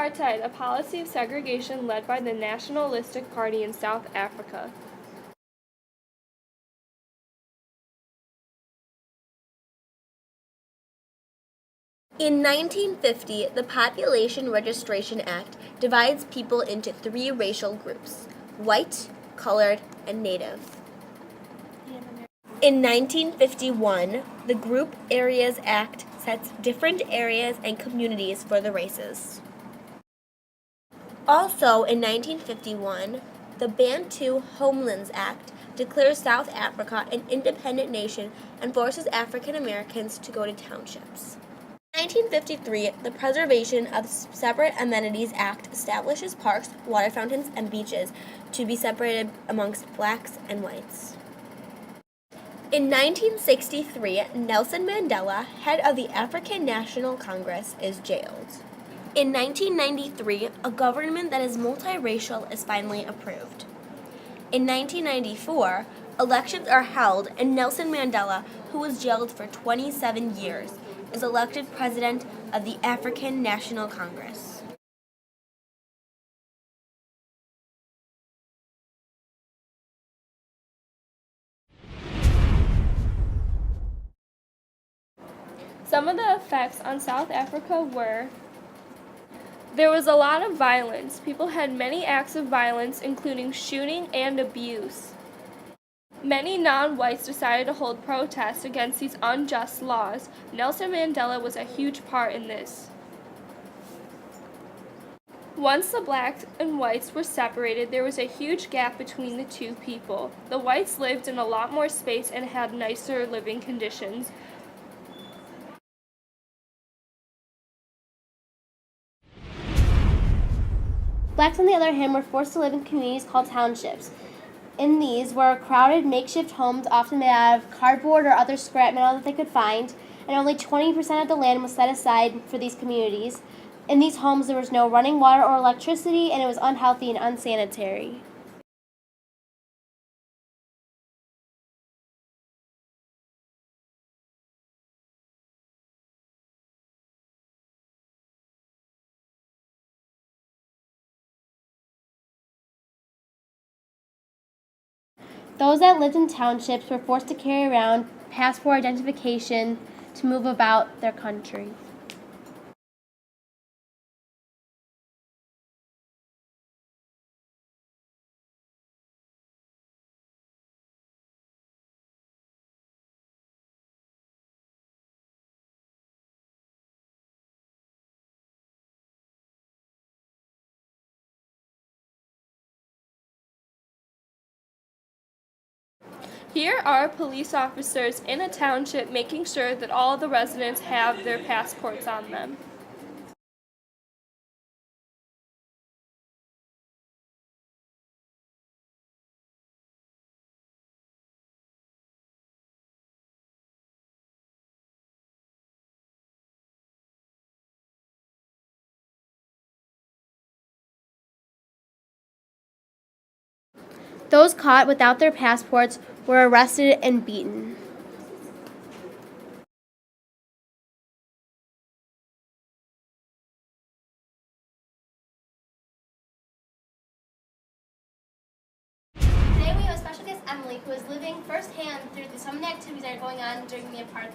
Apartheid, a policy of segregation led by the Nationalistic Party in South Africa. In 1950, the Population Registration Act divides people into three racial groups: white, colored, and native. In 1951, the Group Areas Act sets different areas and communities for the races. Also in 1951, the Bantu Homelands Act declares South Africa an independent nation and forces African Americans to go to townships. In 1953, the Preservation of Separate Amenities Act establishes parks, water fountains, and beaches to be separated amongst blacks and whites. In 1963, Nelson Mandela, head of the African National Congress, is jailed. In 1993, a government that is multiracial is finally approved. In 1994, elections are held and Nelson Mandela, who was jailed for 27 years, is elected president of the African National Congress. Some of the effects on South Africa were: there was a lot of violence. People had many acts of violence, including shooting and abuse. Many non-whites decided to hold protests against these unjust laws. Nelson Mandela was a huge part in this. Once the blacks and whites were separated, there was a huge gap between the two people. The whites lived in a lot more space and had nicer living conditions. Blacks, on the other hand, were forced to live in communities called townships. In these were crowded makeshift homes, often made out of cardboard or other scrap metal that they could find, and only 20% of the land was set aside for these communities. In these homes, there was no running water or electricity, and it was unhealthy and unsanitary. Those that lived in townships were forced to carry around passport identification to move about their country. Here are police officers in a township making sure that all the residents have their passports on them. Those caught without their passports were arrested and beaten. Today we have a special guest, Emily, who is living firsthand through some of the activities that are going on during the apartheid.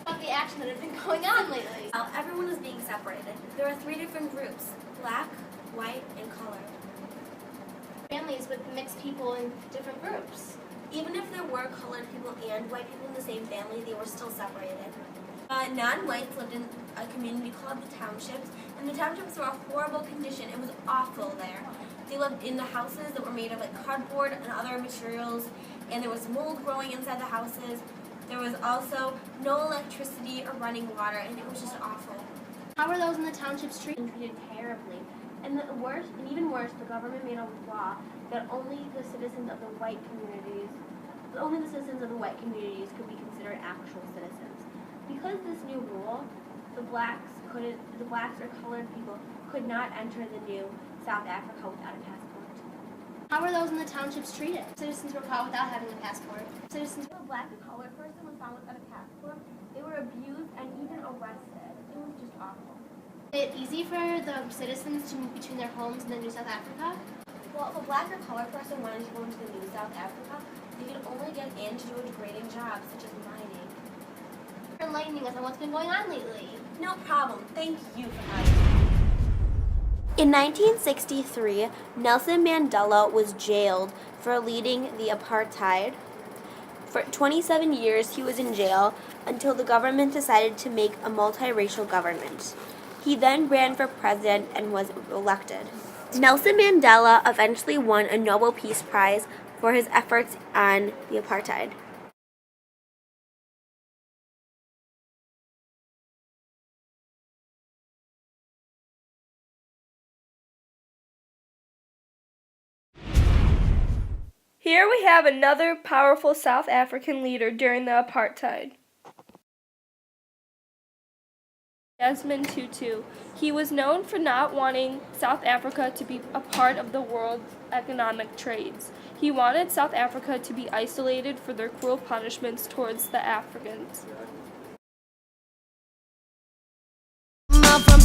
About the action that has been going on lately. Everyone is being separated. There are three different groups: black, white, and colored. Families with mixed people in different groups. Even if there were colored people and white people in the same family, they were still separated. Non-whites lived in a community called the townships, and the townships were a horrible condition. It was awful there. They lived in the houses that were made of cardboard and other materials, and there was mold growing inside the houses. There was also no electricity or running water, and it was just awful. How were those in the townships treated terribly? And even worse, the government made a law that only the citizens of the white communities could be considered actual citizens. Because this new rule, the blacks or colored people could not enter the new South Africa without a passport. How were those in the townships treated? Citizens were caught without having a passport. Citizens, if a black or colored person was found without a passport, they were abused and even arrested. It was just awful. Is it easy for the citizens to move between their homes in the New South Africa? Well, if a black or colored person wanted to go into the New South Africa, they could only get in to do a degrading job, such as mining. For enlightening us on what's been going on lately. No problem. Thank you for asking. In 1963, Nelson Mandela was jailed for leading the apartheid. For 27 years, he was in jail until the government decided to make a multiracial government. He then ran for president and was elected. Nelson Mandela eventually won a Nobel Peace Prize for his efforts on the apartheid. Here we have another powerful South African leader during the apartheid. Desmond Tutu. He was known for not wanting South Africa to be a part of the world's economic trades. He wanted South Africa to be isolated for their cruel punishments towards the Africans. From